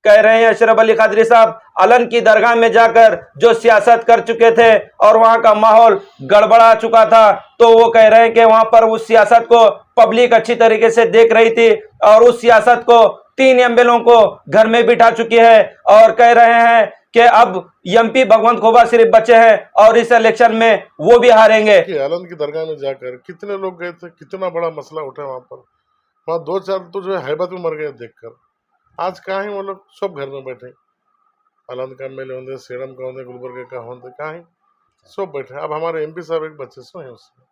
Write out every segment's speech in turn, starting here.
कह रहे हैं अशरफ अली कादरी साहब अलन की दरगाह में जाकर जो सियासत कर चुके थे और वहां का माहौल गड़बड़ा चुका था, तो वो कह रहे हैं कि वहां पर उस सियासत को पब्लिक अच्छी तरीके से देख रही थी और उस सियासत को 3 एमएलओ को घर में बिठा चुकी है और कह रहे हैं कि अब एमपी भगवंत खोबा सिर्फ बचे हैं और इस इलेक्शन में वो भी हारेंगे। कि आलम की दरगाह में जाकर कितने लोग गए थे, कितना बड़ा मसला उठा वहां पर। वहां 2-4 तो जो है हैबत में मर गए देखकर। आज कहाँ ही वो लोग, सब घर में बैठे। आलम का एमएलए होंगे, सेडम का होंगे, गुलबर्ग का होंगे, कहाँ ही सब बैठे। अब हमारे एमपी साहब एक बच्चे सो है उसमें।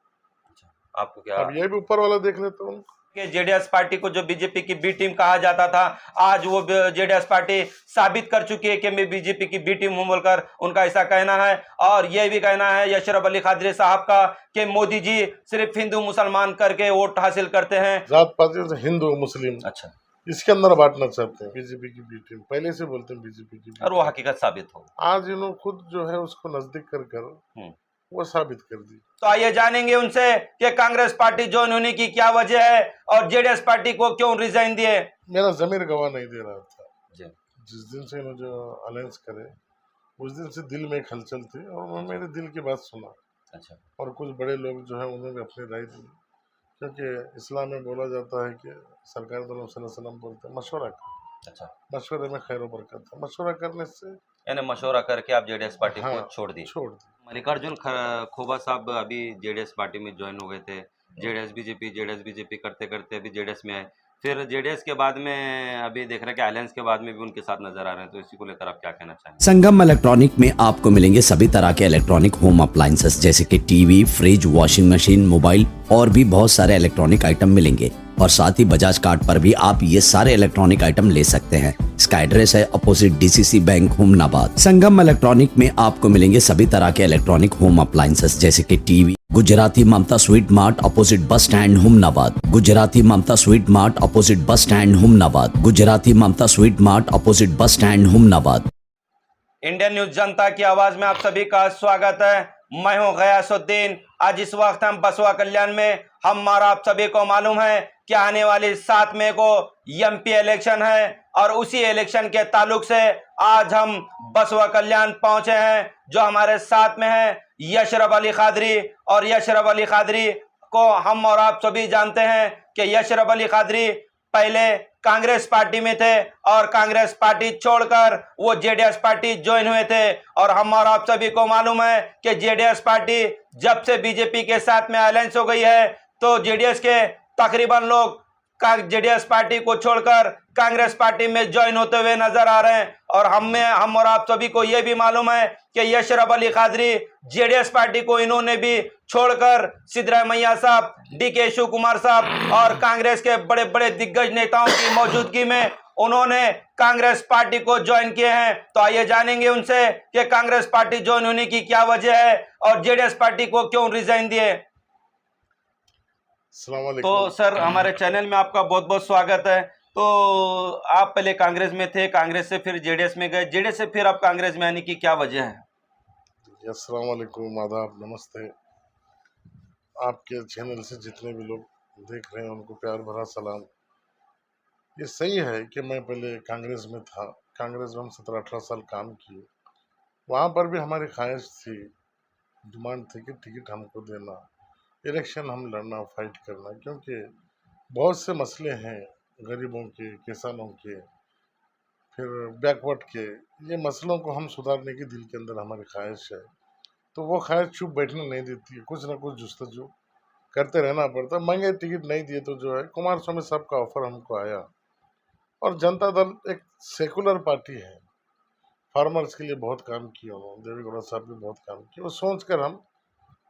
आपको क्या अब ये भी ऊपर वाला देख लेते हैं उनको। कि जेडीएस पार्टी को जो बीजेपी की बी टीम कहा जाता था, आज वो जेडीएस पार्टी साबित कर चुकी है कि मैं बीजेपी की बी टीम हूं बोलकर उनका ऐसा कहना है। और यह भी कहना है अशरफ अली कादरी साहब का कि मोदी जी सिर्फ हिंदू मुसलमान करके वोट हासिल करते हैं। जात पाति से हिंदू मुस्लिम अच्छा, इसके अंदर बांटना चाहते हैं। बीजेपी की बी टीम पहले से बोलते हैं बीजेपी की बी और वो टीम। हकीकत साबित हो। आज इन्होंने खुद जो है उसको नजदीक कर वो साबित कर दी। तो आइए जानेंगे उनसे कि कांग्रेस पार्टी ज्वाइन होने की क्या वजह है और जेडीएस पार्टी को क्यों रिजाइन दिए। मेरा जमीर गवाह नहीं दे रहा था जी। जिस दिन से इन्होंने जो अलायंस करे, उस दिन से दिल में एक हलचल थी और मैं मेरे दिल की बात सुना। अच्छा, और कुछ बड़े लोग जो है उन्होंने भी अपनी राय दी, क्योंकि इस्लाम में बोला जाता है कि सरकार दो वसल्लम बोलते हैं मशवरा करो। अच्छा, मशवरे में खैर बरकत है। मशवरा करने से यानी मशवरा करके आप जेडीएस पार्टी को हाँ छोड़ दी। छोड़ दी। मल्लिकार्जुन खोबा साहब अभी जेडीएस पार्टी में ज्वाइन हो गए थे। जेडीएस बीजेपी करते करते अभी जेडीएस में आए। फिर जेडीएस के बाद में अभी देख रहे हैं कि अलायंस के बाद में भी उनके साथ नजर आ रहे हैं, तो इसी को लेकर आप क्या कहना चाहेंगे। संगम इलेक्ट्रॉनिक में आपको मिलेंगे सभी तरह के इलेक्ट्रॉनिक होम अप्लायंसेस जैसे कि TV, fridge, washing machine, mobile और भी बहुत सारे इलेक्ट्रॉनिक आइटम मिलेंगे। और साथ ही बजाज कार्ड पर भी आप ये सारे इलेक्ट्रॉनिक आइटम ले सकते हैं। इसका एड्रेस है अपोजिट डीसीसी बैंक, हुमनाबाद। संगम इलेक्ट्रॉनिक में आपको मिलेंगे सभी तरह के इलेक्ट्रॉनिक होम अप्लायंसेस जैसे कि TV, Gujarati Mamta sweet mart opposite bus stand, Humnabad. Gujarati Mamta sweet mart opposite bus stand, Humnabad. Gujarati Mamta sweet mart opposite bus stand, Humnabad. Indian news जनता की आवाज में आप सभी का स्वागत है। मैं हूं गयासुद्दीन। आज इस वक्त हम बसवा कल्याण में, हमारा आप सभी को मालूम है कि आने वाली 7 मई को एमपी इलेक्शन है और उसी इलेक्शन के ताल्लुक से आज हम बसवा कल्याण पहुंचे हैं। जो हमारे साथ में है अशरफ अली कादरी, और अशरफ अली कादरी को हम और आप सभी जानते हैं कि अशरफ अली कादरी पहले कांग्रेस पार्टी में थे और कांग्रेस पार्टी छोड़कर वो जेडीएस पार्टी ज्वाइन हुए थे। और हम और आप सभी को मालूम है कि जेडीएस पार्टी जब से बीजेपी के साथ में अलायंस हो गई है, तो जेडीएस के तकरीबन लोग जेडीएस पार्टी को छोड़कर कांग्रेस पार्टी में ज्वाइन होते हुए नजर आ रहे हैं। और हम और आप सभी को यह भी मालूम है कि अशरफ अली कादरी जेडीएस पार्टी को इन्होंने भी छोड़कर सिद्धरामैया साहब, डीके शिव कुमार साहब और कांग्रेस के बड़े बड़े दिग्गज नेताओं की मौजूदगी में उन्होंने कांग्रेस पार्टी को ज्वाइन किए हैं। तो आइए जानेंगे उनसे कि कांग्रेस पार्टी ज्वाइन होने की क्या वजह है और जेडीएस पार्टी को क्यों रिजाइन दिए। तो सर, हमारे चैनल में आपका बहुत बहुत स्वागत है। तो आप पहले कांग्रेस में थे, कांग्रेस से फिर जेडीएस में गए, जेडीएस से फिर आप कांग्रेस में आने की क्या वजह है। अस्सलाम वालेकुम, आदाब, नमस्ते। आपके चैनल से जितने भी लोग देख रहे हैं उनको प्यार भरा सलाम। ये सही है कि मैं पहले कांग्रेस में था। कांग्रेस में हम 17-18 साल काम किए। वहाँ पर भी हमारी ख्वाहिश थी, डिमांड थी कि टिकट हमको देना, इलेक्शन हम लड़ना, फाइट करना, क्योंकि बहुत से मसले हैं गरीबों के, किसानों के, फिर बैकवर्ड के। ये मसलों को हम सुधारने की दिल के अंदर हमारी ख्वाहिश है। तो वो ख्वाहिश चुप बैठने नहीं देती है, कुछ ना कुछ जुस्तजू करते रहना पड़ता है। महंगे टिकट नहीं दिए तो जो है कुमार स्वामी साहब का ऑफर हमको आया। और जनता दल एक सेकुलर पार्टी है, फार्मर्स के लिए बहुत काम किया उन्होंने, देवेगौड़ा साहब भी बहुत काम किया। वो सोच कर हम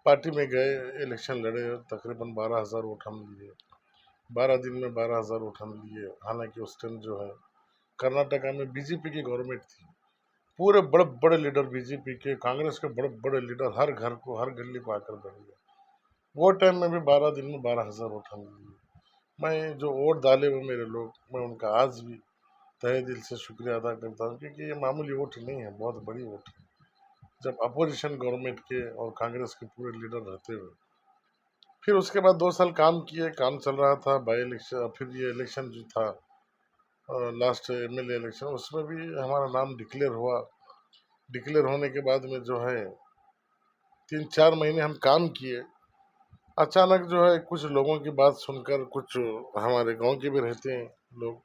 पार्टी में गए, इलेक्शन लड़े, तकरीबन 12,000 वोट हम लिए। 12 दिन में 12,000 वोट हम लिए। हालांकि उस टाइम जो है कर्नाटका में बीजेपी की गवर्नमेंट थी। पूरे बड़े बड़े लीडर बीजेपी के, कांग्रेस के बड़े बड़े लीडर हर घर को, हर गली को आकर बैठ गए। वो टाइम में भी 12 दिन में 12,000 वोट हम लिए। मैं जो वोट डाले वो मेरे लोग, मैं उनका आज भी तहे दिल से शुक्रिया अदा करता हूँ, क्योंकि ये मामूली वोट नहीं है, बहुत बड़ी वोट है। जब अपोजिशन गवर्नमेंट के और कांग्रेस के पूरे लीडर रहते हुए, फिर उसके बाद 2 साल काम किए, काम चल रहा था बाई इलेक्शन। फिर ये इलेक्शन जो था लास्ट एमएलए इलेक्शन, उसमें भी हमारा नाम डिक्लेयर हुआ। डिक्लेयर होने के बाद में जो है 3-4 महीने हम काम किए। अचानक जो है कुछ लोगों की बात सुनकर, कुछ हमारे गांव के भी रहते हैं लोग,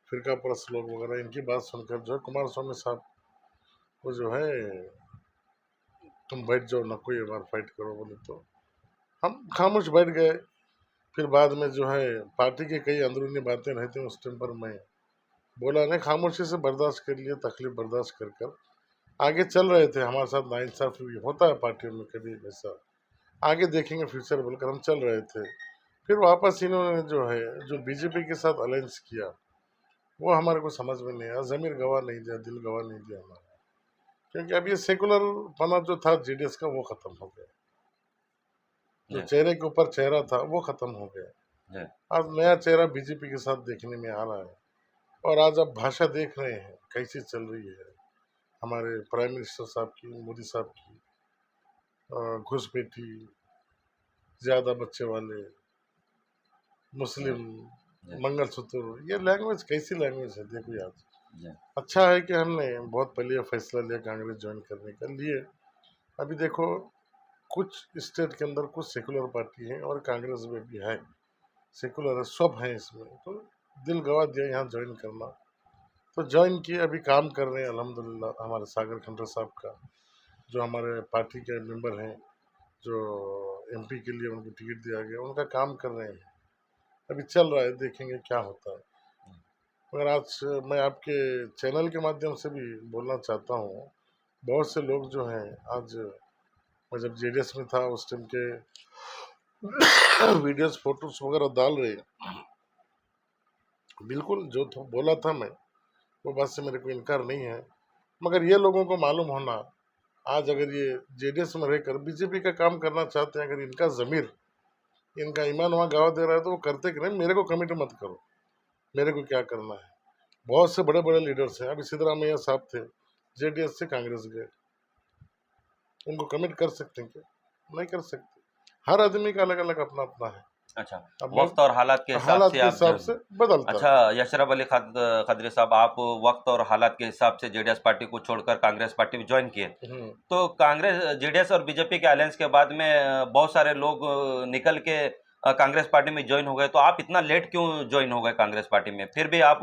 फिरका परस्त लोग वगैरह, इनकी बात सुनकर जो है कुमार स्वामी साहब को जो है तुम बैठ जाओ, ना कोई बार फाइट करो बोले, तो हम खामोश बैठ गए। फिर बाद में जो है पार्टी के कई अंदरूनी बातें रहती हैं, उस टाइम पर मैं बोला नहीं, खामोशी से बर्दाश्त कर लिए, तकलीफ बर्दाश्त कर कर आगे चल रहे थे। हमारे साथ नाइंसाफी भी होता है पार्टियों में कभी ऐसा, आगे देखेंगे फ्यूचर बोलकर हम चल रहे थे। फिर वापस इन्होंने जो है जो बीजेपी के साथ अलायंस किया, वो हमारे को समझ में नहीं आया, जमीर गवा नहीं दिया, दिल गवा नहीं दिया हमारा, क्योंकि अब ये सेकुलर पना जो था जेडीएस का वो खत्म हो गया, जो जी चेहरे के ऊपर चेहरा था वो खत्म हो गया। जी आज नया चेहरा बीजेपी के साथ देखने में आ रहा है। और आज आप भाषा देख रहे हैं कैसी चल रही है हमारे प्राइम मिनिस्टर साहब की, मोदी साहब की, घुसपैठी, ज्यादा बच्चे वाले, मुस्लिम, जी मंगलसूत्र, ये लैंग्वेज कैसी लैंग्वेज है देखो यार। जी अच्छा है कि हमने बहुत पहले ये फैसला लिया कांग्रेस ज्वाइन करने का, लिए। अभी देखो कुछ स्टेट के अंदर कुछ सेकुलर पार्टी है और कांग्रेस में भी है, सेकुलर है, सब है इसमें, तो दिल गवा दिया यहाँ ज्वाइन करना, तो ज्वाइन किए, अभी काम कर रहे हैं अल्हम्दुलिल्लाह। हमारे सागर खंडर साहब का, जो हमारे पार्टी के मेंबर हैं, जो एमपी के लिए उनको टिकट दिया गया, उनका काम कर रहे हैं, अभी चल रहा है, देखेंगे क्या होता है। मगर आज मैं आपके चैनल के माध्यम से भी बोलना चाहता हूँ, बहुत से लोग जो हैं, आज मैं जब जेडीएस में था उस टाइम के वीडियोस फोटोज वगैरह डाल रहे हैं, बिल्कुल जो बोला था मैं, वो बात से मेरे को इनकार नहीं है। मगर ये लोगों को मालूम होना, आज अगर ये जेडीएस में रहकर बीजेपी का काम करना चाहते हैं, अगर इनका जमीर, इनका ईमान वहाँ गवा दे रहा है, तो वो करते कि नहीं, मेरे को कमिट मत करो, मेरे को क्या करना है। बहुत से बड़े बड़े लीडर्स हैं, अभी सिद्धरामैया साहब थे, जेडीएस से कांग्रेस गए, उनको कमिट कर सकते हैं क्या? नहीं कर सकते। हर आदमी का अलग अलग अपना अपना है। अच्छा, अब वक्त और हालात के हिसाब हालात से के आप हिसाब से बदलता अच्छा, है। यशरफ अली खदरी साहब, आप वक्त और हालात के हिसाब से जेडीएस पार्टी को छोड़कर कांग्रेस पार्टी में ज्वाइन किए। हम्म। तो कांग्रेस, जेडीएस और बीजेपी के अलायंस के बाद में बहुत सारे लोग निकल के कांग्रेस पार्टी में ज्वाइन हो गए। तो आप इतना लेट क्यों ज्वाइन हो गए कांग्रेस पार्टी में? फिर भी आप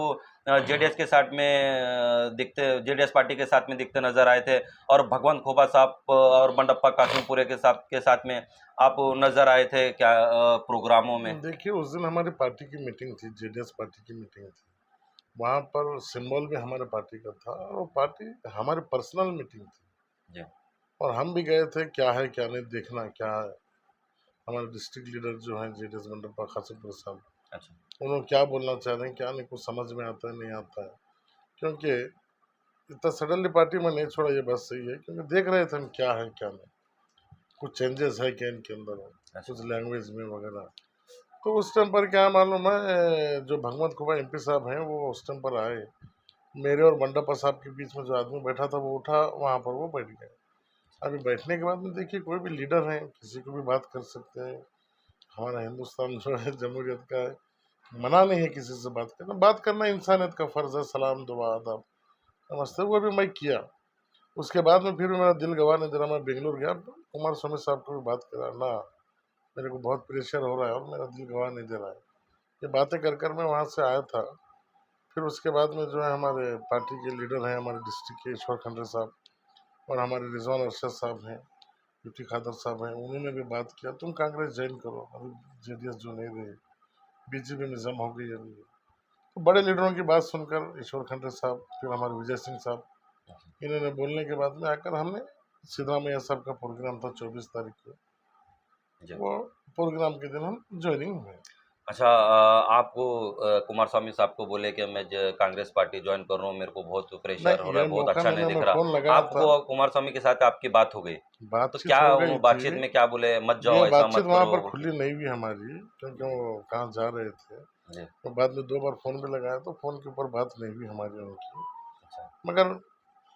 जेडीएस के साथ में दिखते, जेडीएस पार्टी के साथ में दिखते नजर आए थे, और भगवंत खोबा साहब और बंडप्पा कासिमपुरे के साथ में आप नजर आए थे क्या प्रोग्रामों में? देखिए, उस दिन हमारी पार्टी की मीटिंग थी, जेडीएस पार्टी की मीटिंग थी, वहाँ पर सिंबल भी हमारे पार्टी का था, और वो पार्टी हमारी पर्सनल मीटिंग थी, जी और हम भी गए थे, क्या है क्या नहीं देखना, क्या है। हमारे डिस्ट्रिक्ट लीडर जो हैं जेडीएस बंडप्पा कासिमपुर साहब, अच्छा उन्होंने क्या बोलना चाह रहे हैं क्या नहीं, कुछ समझ में आता है नहीं आता है, क्योंकि इतना सडनली पार्टी में नहीं छोड़ा, ये बात सही है, क्योंकि देख रहे थे हम क्या है क्या नहीं, कुछ चेंजेस है क्या इनके अंदर, अच्छा कुछ लैंग्वेज में वगैरह। तो उस टाइम पर क्या मालूम है, जो भगवंत खुबा एमपी साहब हैं, वो उस टाइम पर आए, मेरे और बंडप्पा साहब के बीच में जो आदमी बैठा था वो उठा, वहाँ पर वो बैठ गए। अभी बैठने के बाद में देखिए, कोई भी लीडर है, किसी को भी बात कर सकते हैं। हमारा हिंदुस्तान जो है जमहूरियत का है, मना नहीं है किसी से बात करना, बात करना इंसानियत का फर्ज है, सलाम दुआ आदाब नमस्ते, वो भी मैं किया। उसके बाद में फिर मेरा दिल गवा नहीं दे रहा, मैं बेंगलुरु गया, कुमार स्वामी साहब को भी बात करा ना, मेरे को बहुत प्रेशर हो रहा है और मेरा दिल गवा नहीं दे रहा है, ये बातें कर कर मैं वहाँ से आया था। फिर उसके बाद में जो है हमारे पार्टी के लीडर हैं, हमारे डिस्ट्रिक्ट के ईश्वर खंडे साहब, और हमारे रिजवान अरशद साहब हैं, यूटी खादर साहब हैं, उन्होंने भी बात किया, तुम कांग्रेस ज्वाइन करो, अभी जेडीएस जो नहीं रही, बीजेपी में जम हो गई अभी। तो बड़े लीडरों की बात सुनकर ईश्वर खंडे साहब, फिर हमारे विजय सिंह साहब, इन्होंने बोलने के बाद में आकर हमने, सिद्धरामैया साहब का प्रोग्राम था 24 तारीख को, जी। वो प्रोग्राम के दिन हम ज्वाइनिंग हुए। अच्छा, आपको कुमार स्वामी साहब को बोले कि मैं कांग्रेस पार्टी ज्वाइन कर रहा हूँ, मेरे को बहुत प्रेशर हो नहीं, रहा ये है, बहुत मौका अच्छा मैंने, नहीं दिख मैं रहा। फोन लगाया था, आपको कुमार स्वामी के साथ आपकी बात हो गई, तो बातचीत क्या हो वो गई बातचीत थी। में क्या बोले? मत ये जाओ, ऐसा बातचीत मत वहाँ करो। पर खुली नहीं हुई हमारी, क्योंकि वो कहाँ जा रहे थे। जी तो बाद में 2 बार फोन भी लगाया, तो फोन के ऊपर बात नहीं हुई हमारी उनकी। अच्छा मगर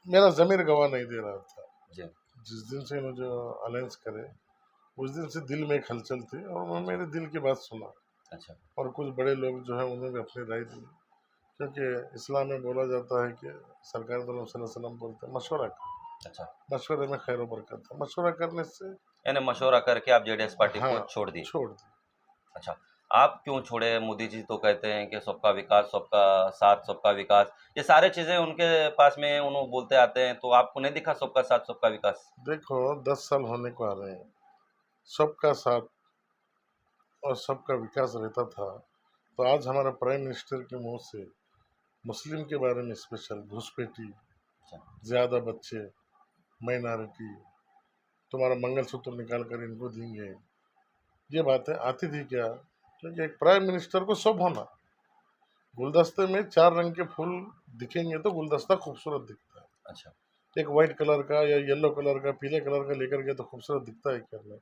मेरा जमीर गवाह नहीं दे रहा था, जी जिस दिन से मुझे अलायंस करे, उस दिन से दिल में एक हलचल थी, और मैं मेरे दिल की बात सुना, अच्छा और कुछ बड़े लोग जो है उन्होंने भी अपनी राय दी। क्योंकि इस्लाम में बोला जाता है कि सरकार सल्लल्लाहु अलैहि वसल्लम बोलते हैं मशवरा करो, अच्छा, मशवरे में खैर बरकत है। मशवरा करने से यानी मशवरा करके आप जेडीएस पार्टी को हाँ छोड़ दिए। छोड़ दी। अच्छा, आप क्यों छोड़े? मोदी जी तो कहते हैं कि सबका विकास, सबका साथ, सबका विकास, ये सारे चीज़ें उनके पास में उन्हों बोलते आते हैं, तो आपको नहीं दिखा सबका साथ, सबका विकास? देखो 10 साल होने को आ रहे हैं, सबका साथ और सबका विकास रहता था, तो आज हमारा प्राइम मिनिस्टर के मुंह से मुस्लिम के बारे में स्पेशल घुसपैठी, अच्छा, ज्यादा बच्चे, माइनॉरिटी, तुम्हारा मंगलसूत्र निकाल कर इनको देंगे, ये बातें आती थी क्या? क्योंकि एक प्राइम मिनिस्टर को सब होना, गुलदस्ते में 4 रंग के फूल दिखेंगे तो गुलदस्ता खूबसूरत दिखता है। अच्छा, एक वाइट कलर का या येलो कलर का, पीले कलर का लेकर के तो खूबसूरत दिखता है क्या नहीं?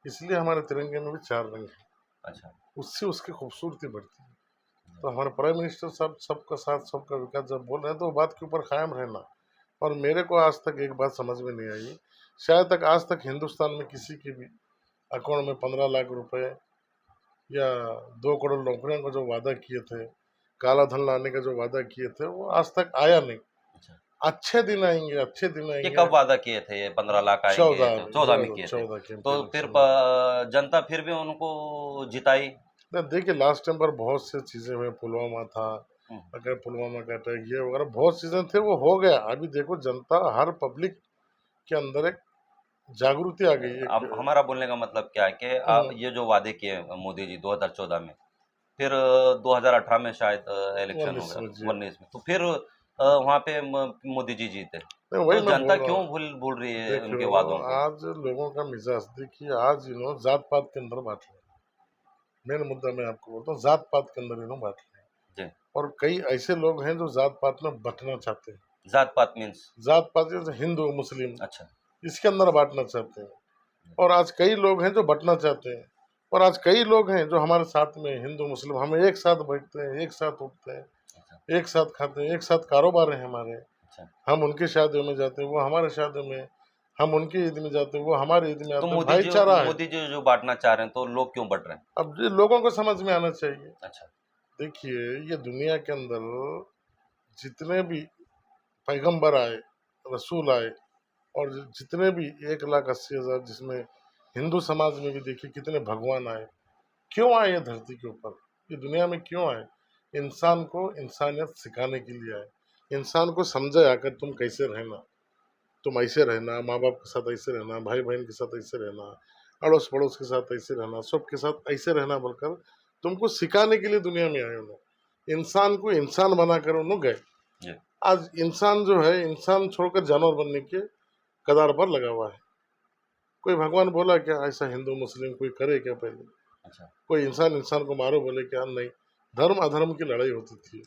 इसलिए हमारे तिरंगे में भी 4 रंग है, अच्छा, उससे उसकी खूबसूरती बढ़ती है। तो हमारे प्राइम मिनिस्टर साहब सबका साथ सबका विकास जब बोल रहे हैं तो वो बात के ऊपर कायम रहना। और मेरे को आज तक एक बात समझ में नहीं आई, शायद तक आज तक हिंदुस्तान में किसी के भी अकाउंट में 15 लाख रुपए या 2 करोड़ नौकरियों का जो वादा किए थे, काला धन लाने का जो वादा किए थे, वो आज तक आया नहीं। अच्छा। अच्छे दिन आएंगे, अच्छे दिन ये आएंगे। कब वादा किए थे ये 15 लाख आएंगे? 14 तो में 14 में किए थे। 14 के तो इलेक्शन फिर में। जनता फिर भी उनको जिताई। ना देखिए लास्ट टाइम पर बहुत सी चीजें हुई, पुलवामा था, हम्म। अगर पुलवामा का अटैक ये वगैरह बहुत चीजें थे, वो हो गया। अभी देखो जनता हर पब्लिक के अंदर एक जागृति आ गई अब एक। हमारा बोलने का मतलब क्या है कि हम्म, ये जो वादे किए मोदी जी 2014 में, फिर 2018 में शायद इलेक्शन हो 19 गया, में जी। 19 में, तो फिर वहाँ पे मोदी जी जीते। नहीं तो वही मैं जनता बोल रहा क्यों हूँ। भूल भूल रही है देखो उनके वादों को? आज लोगों का मिजाज देखिए, आज इन्होंने जात पात के अंदर बांट लिया। मेन मुद्दा मैं आपको बोलता हूँ, जात पात के अंदर इन्होंने बांट लिया। जी। और कई ऐसे लोग हैं जो जात पात में बंटना चाहते हैं। जात पात मीन्स? जात पात जैसे हिंदू मुस्लिम, अच्छा। इसके अंदर बांटना चाहते हैं। और आज कई लोग हैं जो बंटना चाहते हैं। और आज कई लोग हैं जो हमारे साथ में हिंदू मुस्लिम, हम एक साथ बैठते हैं, एक साथ उठते हैं, अच्छा। एक साथ खाते हैं, एक साथ कारोबार है हमारे। अच्छा। हम उनकी शादियों में जाते हैं, वो हमारे शादी में, हम उनकी ईद में जाते हैं, वो हमारी ईद में तो आते हैं, भाईचारा है। मोदी जी जो बांटना चाह रहे हैं, तो लोग क्यों बंट रहे हैं? अब ये लोगों को समझ में आना चाहिए। अच्छा। देखिए ये दुनिया के अंदर जितने भी पैगंबर आए, रसूल आए, और जितने भी 1,80,000, जिसमें हिंदू समाज में भी देखिए कितने भगवान आए, क्यों आए ये धरती के ऊपर, ये दुनिया में क्यों आए? इंसान को इंसानियत सिखाने के लिए आए। इंसान को समझाया कर तुम कैसे रहना, तुम ऐसे रहना, माँ बाप के साथ ऐसे रहना, भाई बहन के साथ ऐसे रहना, अड़ोस पड़ोस के साथ ऐसे रहना, सबके साथ ऐसे रहना बोलकर तुमको सिखाने के लिए दुनिया में आए उन्होंने। इंसान को इंसान बनाकर उन्होंने गए। जी। आज इंसान जो है, इंसान छोड़कर जानवर बनने के कगार पर लगा हुआ है। कोई भगवान बोला क्या ऐसा हिंदू मुस्लिम कोई करे क्या पहले? अच्छा। कोई इंसान इंसान को मारो बोले क्या? नहीं। धर्म अधर्म की लड़ाई होती थी,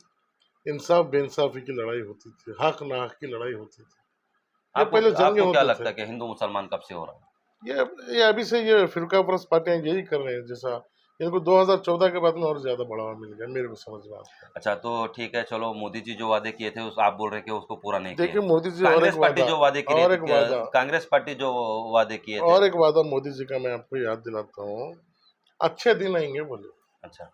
इंसाफ बेइंसाफी की लड़ाई होती थी, हक ना हक की लड़ाई होती थी। ये आपको पहले जंगे आपको क्या होते लगता थे। है कि हिंदू मुसलमान कब से हो रहा है? ये अभी से ये फिरका परस्त पार्टियां यही कर रहे हैं, जैसा इनको 2014 के बाद में और ज्यादा बढ़ावा मिल गया, मेरे को समझ में आता है। अच्छा, तो ठीक है, चलो मोदी जी जो वादे किए थे उस आप बोल रहे हैं कि उसको पूरा नहीं किए। देखिए मोदी जी कांग्रेस पार्टी जो वादे किए और एक वादा, कांग्रेस पार्टी जो वादे किए थे। और एक वादा मोदी जी का मैं आपको याद दिलाता हूँ। अच्छे दिन आएंगे बोले, अच्छा।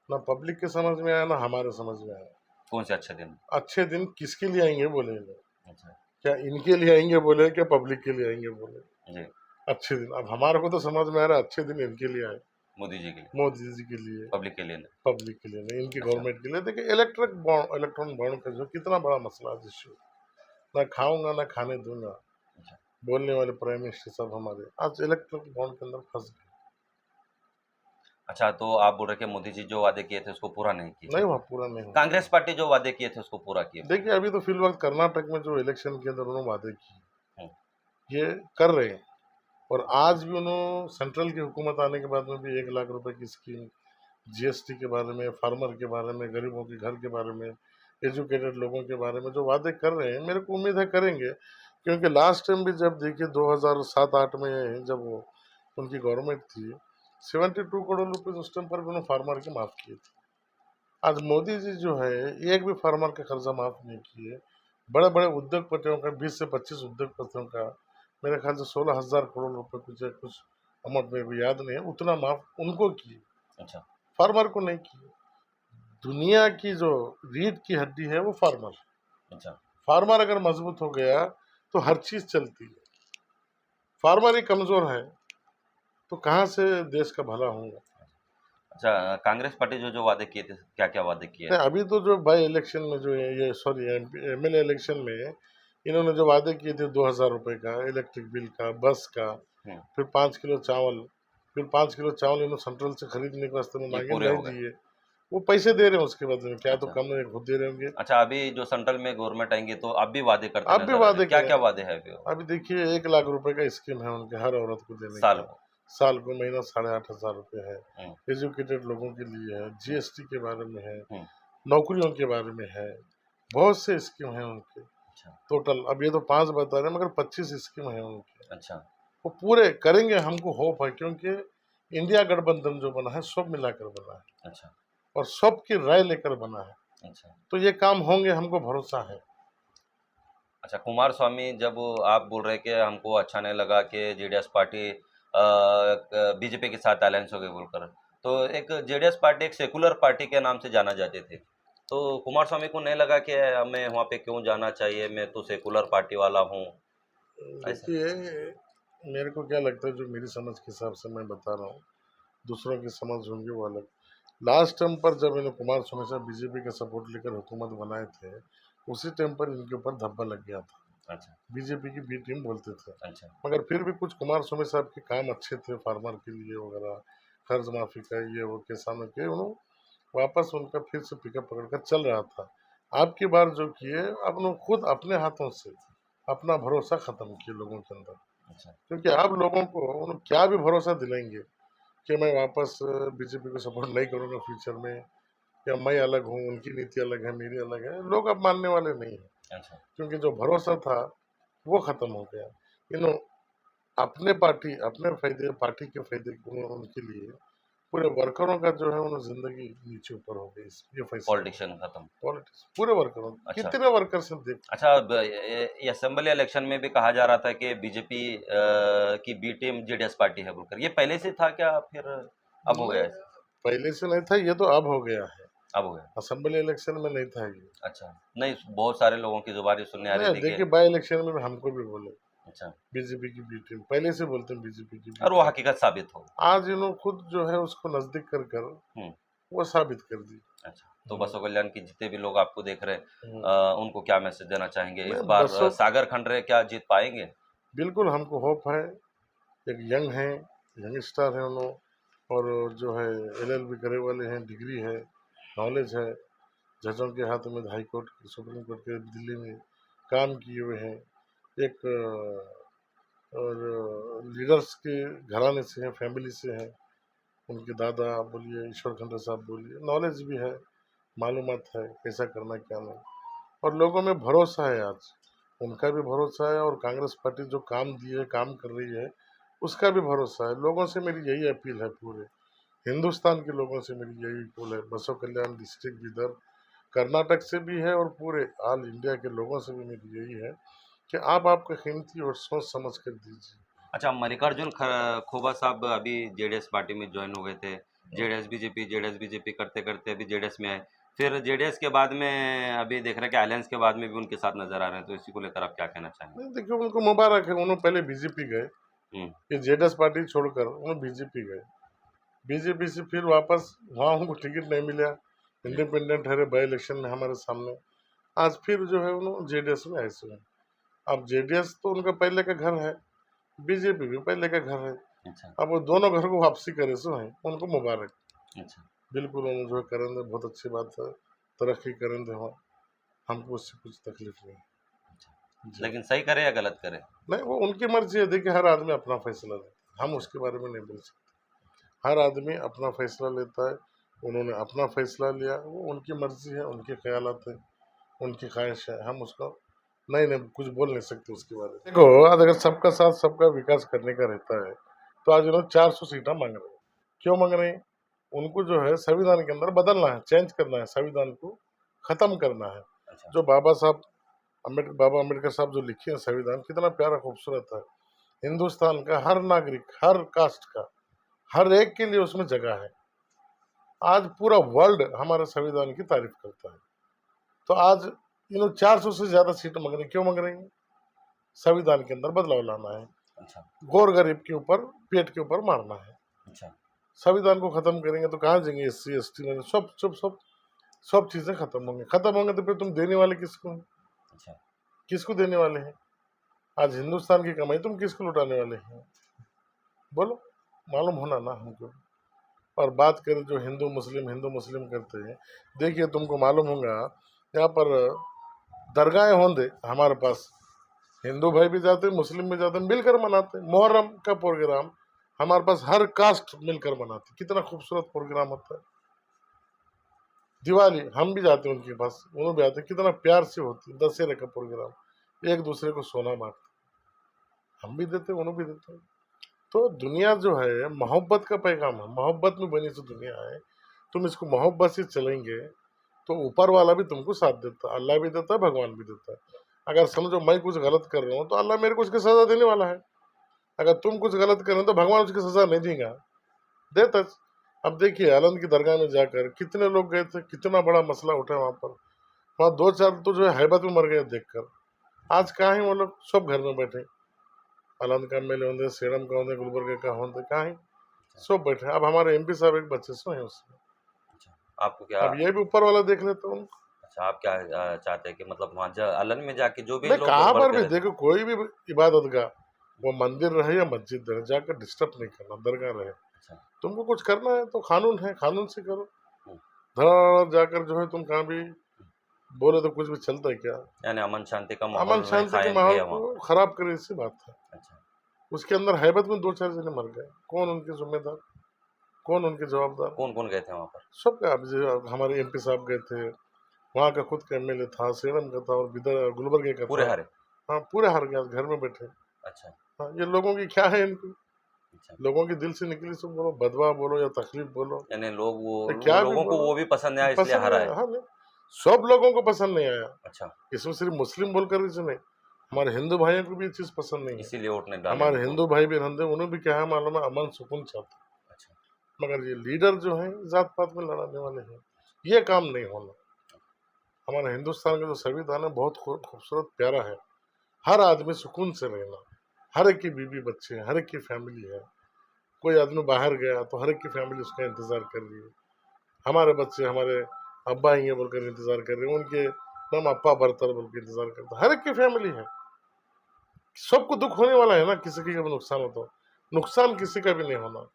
ना पब्लिक के समझ में आया ना हमारे समझ में आया। कौन से अच्छे दिन? अच्छे दिन किसके लिए आएंगे बोले ये लोग? अच्छा। क्या इनके लिए आएंगे बोले, क्या पब्लिक के लिए आएंगे बोले? जी। अच्छे दिन अब हमारे को तो समझ में आ रहा है, अच्छे दिन इनके लिए आए, मोदी जी के लिए, मोदी जी के लिए, पब्लिक के लिए नहीं। पब्लिक के लिए नहीं, इनकी अच्छा। गवर्नमेंट के लिए। देखिए इलेक्ट्रॉन बॉन्ड का जो कितना बड़ा मसला है, इश्यू, ना खाऊंगा ना खाने दूंगा अच्छा। बोलने वाले प्राइम मिनिस्टर साहब हमारे आज इलेक्ट्रिक बॉन्ड के अंदर फंस गए। अच्छा, तो आप बोल रहे कि मोदी जी जो वादे किए थे उसको पूरा नहीं किए। नहीं, वहाँ पूरा नहीं हुआ। कांग्रेस पार्टी जो वादे किए थे उसको पूरा किए। देखिए अभी तो फिलहाल कर्नाटक में जो इलेक्शन के अंदर उन्होंने वादे किए, हम्म। ये कर रहे हैं। और आज भी उन्होंने सेंट्रल की हुकूमत आने के बाद में भी 1 लाख रुपए की स्कीम, जीएसटी के बारे में, फार्मर के बारे में, गरीबों के घर के बारे में, एजुकेटेड लोगों के बारे में जो वादे कर रहे हैं, मेरे को उम्मीद है करेंगे। क्योंकि लास्ट टाइम भी जब देखिए 2007-8 में जब वो उनकी गवर्नमेंट थी, 72 करोड़ रुपए उस टाइम पर भी उन्होंने फार्मर के माफ किए थे। आज मोदी जी जो है एक भी फार्मर का कर्जा माफ नहीं किए। बड़े बड़े उद्योगपतियों का 20 से 25 उद्योगपतियों का मेरे ख्याल से 16,000 करोड़ रुपए कुछ है, कुछ अमाउंट में भी याद नहीं है, उतना माफ उनको किए, अच्छा। फार्मर को नहीं किए। दुनिया की जो रीढ़ की हड्डी है वो फार्मर। अच्छा फार्मर अगर मजबूत हो गया तो हर चीज चलती है। फार्मर ही कमजोर है तो कहाँ से देश का भला होगा। अच्छा, कांग्रेस पार्टी जो जो वादे किए थे, क्या क्या वादे किए नहीं, थे? अभी तो जो बाई इलेक्शन में जो है ये सॉरी एमएलए इलेक्शन में इन्होंने जो वादे किए थे 2,000 रुपए का इलेक्ट्रिक बिल का, बस का, हम्म, फिर 5 किलो चावल, फिर 5 किलो चावल इन्होंने सेंट्रल से खरीदने के वास्ते में ये मांगे, पूरे नहीं हो गए? दिए। वो पैसे दे रहे हैं उसके बदले में, क्या तो अच्छा कम नहीं खुद दे रहे होंगे। अच्छा, अभी जो सेंट्रल में गवर्नमेंट आएंगे तो आप भी वादे करते आप भी नजर आ रहे वादे हैं, क्या करें। क्या वादे हैं अभी वो? अभी देखिए 1 लाख रुपए का स्कीम है उनके हर औरत को देने साल का। को? साल को महीना 8,500 रुपए है। हम्म, एजुकेटेड लोगों के लिए है, जीएसटी के बारे में है, हम्म, नौकरियों के बारे में है, बहुत से स्कीम है उनके। अच्छा टोटल अब ये तो 5 बता रहे हैं मगर 25 स्कीम है उनके। अच्छा वो पूरे करेंगे, हमको होप है, क्योंकि इंडिया गठबंधन जो बना है सब मिलाकर बना है अच्छा और सबकी राय लेकर बना है, अच्छा तो ये काम होंगे, हमको भरोसा है। अच्छा। कुमार स्वामी, जब आप बोल रहे कि हमको अच्छा नहीं लगा कि जेडीएस पार्टी बीजेपी के साथ अलायंस हो गई बोलकर, तो एक जेडीएस पार्टी एक सेकुलर पार्टी के नाम से जाना जाते थे, तो कुमार स्वामी को नहीं लगा कि हमें वहाँ पे क्यों जाना चाहिए, मैं तो सेकुलर पार्टी वाला हूँ, ऐसा? देखिए, मेरे को क्या लगता है, जो मेरी समझ के हिसाब से मैं बता रहा हूँ, दूसरों की समझ होंगी वो अलग। लास्ट टाइम पर जब इन्हें कुमार स्वामी साहब बीजेपी का सपोर्ट लेकर हुकूमत बनाए थे, उसी टाइम पर इनके ऊपर धब्बा लग गया था। अच्छा बीजेपी की बी टीम बोलते थे, अच्छा मगर फिर भी कुछ कुमार स्वामी साहब के काम अच्छे थे फार्मर के लिए वगैरह, कर्ज माफी का ये वो किसानों के, उन्होंने वापस उनका फिर से पिकअप पकड़कर चल रहा था। आपकी बार जो किए, अपने खुद अपने हाथों से अपना भरोसा खत्म किए लोगों के अंदर, अच्छा क्योंकि आप लोगों को उन्हें क्या भी भरोसा दिलाएंगे कि मैं वापस बीजेपी को सपोर्ट नहीं करूंगा फ्यूचर में, या मैं अलग हूँ, उनकी नीति अलग है, मेरी अलग है, लोग अब मानने वाले नहीं है। अच्छा क्योंकि जो भरोसा था वो खत्म हो गया। इन अपने पार्टी अपने फायदे, पार्टी के फायदे उनके लिए पूरे वर्करों का जो है उन्हें जिंदगी नीचे ऊपर हो गई, ये फैसला। पॉलिटिशियन खत्म। पॉलिटिक्स पूरे वर्करों, अच्छा कितने वर्कर्स हैं देख। अच्छा, अब ये असेंबली इलेक्शन में भी कहा जा रहा था कि बीजेपी की बी टीम जेडीएस पार्टी है बोलकर, ये पहले से था क्या, फिर अब हो गया नहीं, ऐसा? पहले से नहीं था, ये तो अब हो गया है। अब हो गया? असेंबली इलेक्शन में नहीं था ये। अच्छा, नहीं बहुत सारे लोगों की जुबानी सुनने आ रही नहीं, थी कि देखिए बाई इलेक्शन में हमको भी बोले अच्छा, बीजेपी की बी टीम, पहले से बोलते हैं बीजेपी की बी और वो टीम। हकीकत साबित हो। आज इन्होंने खुद जो है उसको नजदीक कर कर हम्म वो साबित कर दी। अच्छा, तो बसो कल्याण की जितने भी लोग आपको देख रहे हैं, हम्म। उनको क्या मैसेज देना चाहेंगे इस नहीं, बार? बसों सागर खंडरे क्या जीत पाएंगे? बिल्कुल हमको होप है। एक यंग है, यंगस्टर है उन्होंने, और जो है एलएलबी करे वाले हैं, डिग्री है, नॉलेज है, जजों के हाथ में हाई कोर्ट सुप्रीम कोर्ट के दिल्ली में काम किए हुए हैं। एक और लीडर्स के घराने से हैं, फैमिली से हैं, उनके दादा बोलिए, ईश्वर खंडे साहब बोलिए, नॉलेज भी है, मालूमात है कैसा करना क्या नहीं, और लोगों में भरोसा है आज। उनका भी भरोसा है और कांग्रेस पार्टी जो काम दी है, काम कर रही है, उसका भी भरोसा है। लोगों से मेरी यही अपील है, पूरे हिंदुस्तान के लोगों से मेरी यही अपील है, बसो कल्याण डिस्ट्रिक्ट विदर कर्नाटक से भी है और पूरे ऑल इंडिया के लोगों से भी मेरी यही है कि आप आपका कीमती और सोच समझ कर दीजिए। अच्छा, मल्लिकार्जुन खोबा साहब अभी जेडीएस पार्टी में ज्वाइन हो गए थे, जेडीएस बीजेपी करते करते अभी जेडीएस में आए, फिर जेडीएस के बाद में अभी देख रहे हैं कि अलायंस के बाद में भी उनके साथ नजर आ रहे हैं, तो इसी को लेकर आप क्या कहना चाहेंगे? नहीं, देखिए उनको मुबारक है, उन्होंने पहले बीजेपी गए, हम्म ये जेडीएस पार्टी छोड़कर उन्होंने बीजेपी गए, बीजेपी से फिर वापस वहाँ उनको टिकट नहीं मिला, इंडिपेंडेंट है बाई इलेक्शन में हमारे सामने, आज फिर जो है उन्होंने जेडीएस में ऐसे हैं। अब जेडीएस तो उनका पहले का घर है, बीजेपी भी पहले का घर है, अच्छा अब वो दोनों घर को वापसी करे सो है, उनको मुबारक। अच्छा बिल्कुल उन्होंने जो करेंगे बहुत अच्छी बात है, तरक्की करेंगे हम, हमको उससे कुछ तकलीफ नहीं अच्छा। जी। लेकिन सही करे या गलत करे? नहीं, वो उनकी मर्जी है, देखिए हर आदमी अपना फैसला लेता है, हम उसके बारे में नहीं बोल सकते। हर आदमी अपना फैसला लेता है, उन्होंने अपना फैसला लिया, वो उनकी मर्जी है, उनके ख्यालात है, उनकी ख्वाहिश है, हम उसका नहीं नहीं कुछ बोल नहीं सकते उसके बारे में। देखो, आज अगर सबका साथ सबका विकास करने का रहता है तो आज उन्होंने 400 सीटें मांग रहे हैं। क्यों मांग रहे हैं? उनको जो है संविधान के अंदर बदलना है, चेंज करना है, संविधान को खत्म करना है। अच्छा जो बाबा अम्बेडकर साहब जो लिखे हैं संविधान, कितना प्यारा खूबसूरत है। हिंदुस्तान का हर नागरिक, हर कास्ट का, हर एक के लिए उसमें जगह है। आज पूरा वर्ल्ड हमारे संविधान की तारीफ करता है। तो आज इन 400 से ज्यादा सीट मांग रहे, क्यों मांग रहे हैं? संविधान के अंदर बदलाव लाना है, अच्छा गौर गरीब के ऊपर पेट के ऊपर मारना है। अच्छा संविधान को खत्म करेंगे तो कहाँ जाएंगे? SC ST में सब सब सब सब चीजें खत्म होंगे तो फिर तुम देने वाले किसको हैं? अच्छा किसको देने वाले हैं? आज हिंदुस्तान की कमाई तुम किसको लुटाने वाले हैं? बोलो, मालूम होना ना हमको। और बात करें जो हिंदू मुस्लिम करते हैं, देखिए तुमको मालूम होगा यहाँ पर दरगाहें होंगे हमारे पास, हिंदू भाई भी जाते हैं, मुस्लिम भी जाते हैं, मिलकर मनाते हैं। मुहर्रम का प्रोग्राम हमारे पास हर कास्ट मिलकर मनाते हैं, कितना खूबसूरत प्रोग्राम होता है। दिवाली हम भी जाते हैं उनके पास, उन्होंने भी आते हैं, कितना प्यार से होती है। दशहरे का प्रोग्राम एक दूसरे को सोना बांटते, हम भी देते हैं, उन्होंने भी देते हैं। तो दुनिया जो है मोहब्बत का पैगाम है, मोहब्बत में बनी सी दुनिया है। तुम इसको मोहब्बत से चलेंगे तो ऊपर वाला भी तुमको साथ देता है, अल्लाह भी देता है, भगवान भी देता है। अगर समझो मैं कुछ गलत कर रहा हूँ तो अल्लाह मेरे को उसकी सजा देने वाला है। अगर तुम कुछ गलत कर रहे हो तो भगवान उसकी सजा नहीं देगा, देता। अब देखिए आनंद की दरगाह में जाकर कितने लोग गए थे, कितना बड़ा मसला उठा वहां पर। वहाँ 2-4 तो जो है हैबत में मर गए देखकर। आज कहाँ है वो लोग? सब घर में बैठे, आनंद का मेले होंगे, सेरम का होंगे, गुलबर्गे का होंगे, कहाँ है? सब बैठे। अब हमारे MP साहब एक बच्चे से है उसमें, अच्छा आपको क्या अब ये भी ऊपर वाला देख लेते हैं उनको। अच्छा आप क्या चाहते हैं कि मतलब वहाँ अलन में जाके जो भी नहीं, लोग कहाँ पर बढ़ते भी रहते देखो, कोई भी इबादत गाह, वो मंदिर रहे या मस्जिद रहे, जाकर डिस्टर्ब नहीं करना, दरगाह रहे। अच्छा तुमको कुछ करना है तो कानून है, कानून से करो। हम्म, धड़ जाकर जो है तुम कहाँ भी बोले तो कुछ भी चलता है क्या? यानी अमन शांति का अमन माहौल में शांति के कायम माहौल है को वहाँ खराब करे, इससे बात है। अच्छा उसके अंदर हैबत में 2-4 जने मर गए, कौन उनके जिम्मेदार, कौन उनके जवाबदार? कौन कौन गए थे वहाँ पर सबका। अब जो हमारे MP साहब गए थे, वहाँ का खुद का MLA था, सेलम का था, और गुलबर्गे का पूरे था। हरे हाँ, पूरे हार गया, घर में बैठे। अच्छा हाँ, ये लोगों की क्या है इनको? अच्छा लोगों के दिल से निकली सब बोलो, बदवा बोलो या तकलीफ बोलो, यानी लोग या वो क्या भी लोगों को बोलो, वो भी पसंद नहीं आया इसलिए पसंद हरा नहीं है आया। हाँ, नहीं, सब लोगों को पसंद नहीं आया। अच्छा इसमें सिर्फ मुस्लिम बोलकर इसे नहीं, हमारे हिंदू भाइयों को भी ये चीज पसंद नहीं है। इसीलिए वोट नहीं डाले हमारे उनको। हिंदू भाई बहन हैं, उन्हें भी क्या है मालूम है, अमन सुकून चाहते हैं। अच्छा मगर ये लीडर जो है जात पात में लड़ाने वाले हैं, ये काम नहीं होना। हमारे हिंदुस्तान का जो संविधान है बहुत खूबसूरत प्यारा है। हर आदमी सुकून से रहना, हर एक की बीवी बच्चे हैं, हर एक की फैमिली है। कोई आदमी बाहर गया तो हर एक की फैमिली उसका इंतजार कर रही है। हमारे बच्चे हमारे अब्बा आएंगे बोलकर इंतजार कर रहे हैं, उनके हम अप्पा बरतर बोल के इंतजार करते हैं। हर एक की फैमिली है, सबको दुख होने वाला है ना, किसी की कभी नुकसान हो तो। नुकसान किसी का भी नहीं होना।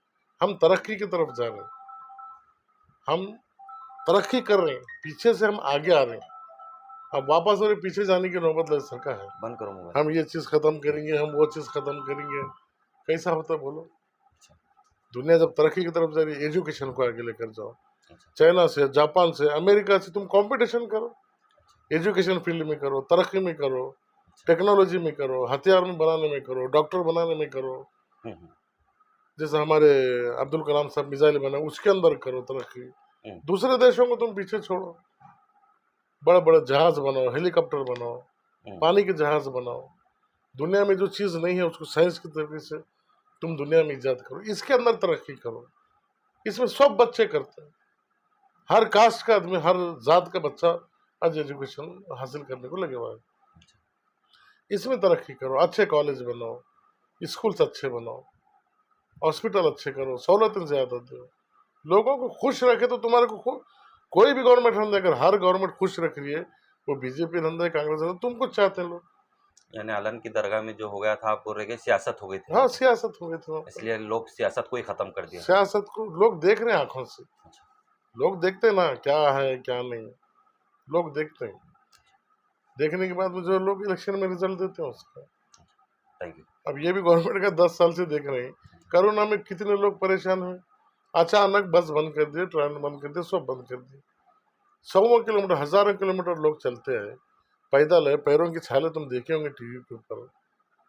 हम तरक्की की तरफ जा रहे हैं, हम तरक्की कर रहे हैं, पीछे से हम आगे आ रहे हैं। अब वापस और पीछे जाने की नौबत लग सका है। बंद करो मोबाइल हम ये चीज खत्म करेंगे, हम वो चीज खत्म करेंगे, कैसा होता है बोलो? अच्छा दुनिया जब तरक्की की तरफ जा रही है, एजुकेशन को आगे लेकर जाओ। अच्छा चाइना से, जापान से, अमेरिका से तुम कंपटीशन करो, एजुकेशन फील्ड में करो, तरक्की में करो, टेक्नोलॉजी में करो, हथियार में बनाने में करो, डॉक्टर बनाने में करो। हम्म, जैसे हमारे अब्दुल कलाम साहब मिसाइल बना, उसके अंदर करो तरक्की। हम्म, दूसरे देशों को तुम पीछे छोड़ो, बड़े बड़े जहाज बनाओ, हेलीकॉप्टर बनाओ, पानी के जहाज बनाओ। दुनिया में जो चीज नहीं है उसको साइंस की तरीके से तुम दुनिया में इजाद करो, इसके अंदर तरक्की करो। इसमें सब बच्चे करते हैं, हर कास्ट का आदमी, हर जात का बच्चा आज एजुकेशन हासिल करने को लगे हुआ है। इसमें तरक्की करो, अच्छे कॉलेज बनाओ, स्कूल्स अच्छे बनाओ, हॉस्पिटल अच्छे करो, सहूलतें ज्यादा दो, लोगों को खुश रखे। तो तुम्हारे को कोई भी गवर्नमेंट रंधे, अगर हर गवर्नमेंट खुश रख रही है, वो बीजेपी रंधे, कांग्रेस रंधे, तुम कुछ चाहते हैं लोग। यानी अलन की दरगाह में जो हो गया था आप बोल रहे कि सियासत हो गई थी हाँ, सियासत हो गई थी वहाँ पर। इसलिए लोग सियासत को ही खत्म कर दिया सियासत को लोग देख रहे हैं आंखों से, अच्छा लोग देखते हैं ना क्या है क्या नहीं, लोग देखते हैं। देखने के बाद में जो लोग इलेक्शन में रिजल्ट देते हैं उसका। थैंक यू अब ये भी गवर्नमेंट का 10 साल से देख रहे हैं, कोरोना में कितने लोग परेशान हुए, अचानक बस बंद कर दिए, ट्रेन बंद कर दिए, सब बंद कर दिए। 100 किलोमीटर, हजारों किलोमीटर लोग चलते हैं पैदल है, पैरों की छाले तुम देखे होंगे टीवी के ऊपर।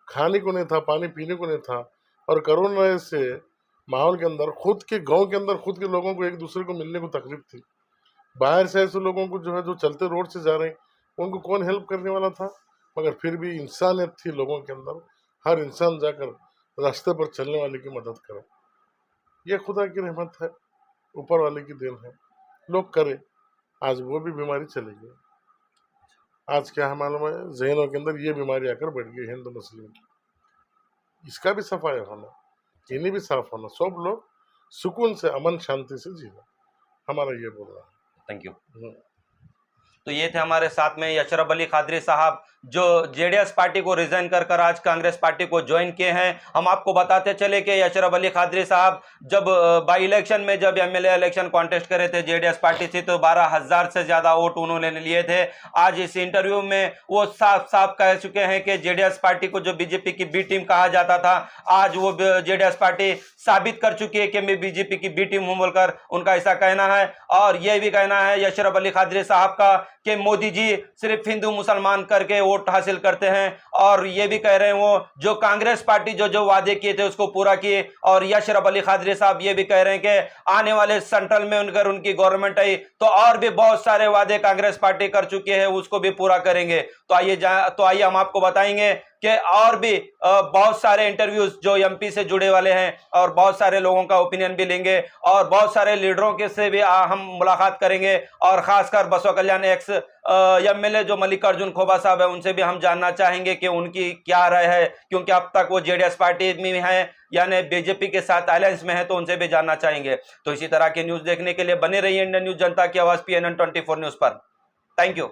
खाने को नहीं था, पानी पीने को नहीं था, और कोरोना से माहौल के अंदर खुद के गांव के अंदर खुद के लोगों को एक दूसरे को मिलने को तकलीफ थी। बाहर से ऐसे लोगों को जो है जो चलते रोड से जा रहे हैं उनको कौन हेल्प करने वाला था? मगर फिर भी इंसानियत थी लोगों के अंदर, हर इंसान जाकर रास्ते पर चलने वाले की मदद करे। ये खुदा की रहमत है। ऊपर वाले की देन है, लोग करे, आज वो भी बीमारी चली गई। आज क्या है मालूम है, जहनों के अंदर ये बीमारी आकर बैठ गई हिंदू मुस्लिम की। इसका भी सफाई होना, इन्हें भी साफ होना, सब लोग सुकून से अमन शांति से जीना, हमारा ये बोलना है। Thank you. तो ये थे हमारे साथ में अशरफ अली कादरी साहब, जो जेडीएस पार्टी को रिजाइन कर आज कांग्रेस पार्टी को ज्वाइन किए हैं। हम आपको बताते चले कि अशरफ अली कादरी साहब जब बाई इलेक्शन में जब एमएलए इलेक्शन कॉन्टेस्ट करे थे जेडीएस पार्टी से, तो 12,000 से ज्यादा वोट उन्होंने लिए थे। आज इस इंटरव्यू में वो साफ साफ कह चुके हैं कि जेडीएस पार्टी को जो बीजेपी की बी टीम कहा जाता था, आज वो जेडीएस पार्टी साबित कर चुकी है कि मैं बीजेपी की बी टीम हूं बोलकर उनका ऐसा कहना है। और यह भी कहना है अशरफ अली कादरी साहब का कि मोदी जी सिर्फ हिंदू मुसलमान करके वोट हासिल करते हैं, और ये भी कह रहे हैं वो जो कांग्रेस पार्टी जो वादे किए थे उसको पूरा किए। और अशरफ अली कादरी साहब ये भी कह रहे हैं कि आने वाले सेंट्रल में अगर उनकी गवर्नमेंट आई तो और भी बहुत सारे वादे कांग्रेस पार्टी कर चुकी है उसको भी पूरा करेंगे। तो आइए हम आपको बताएंगे कि और भी बहुत सारे इंटरव्यूज जो एमपी से जुड़े वाले हैं, और बहुत सारे लोगों का ओपिनियन भी लेंगे, और बहुत सारे लीडरों के से भी हम मुलाकात करेंगे, और खासकर बसवा कल्याण एक्स एमएलए जो मल्लिकार्जुन खोबा साहब है उनसे भी हम जानना चाहेंगे कि उनकी क्या राय है, क्योंकि अब तक वो जेडीएस पार्टी में है यानी बीजेपी के साथ अलायंस में है, तो उनसे भी जानना चाहेंगे। तो इसी तरह के न्यूज देखने के लिए बने रहिए इंडियन न्यूज जनता की आवाज PNN 24 न्यूज पर। Thank you.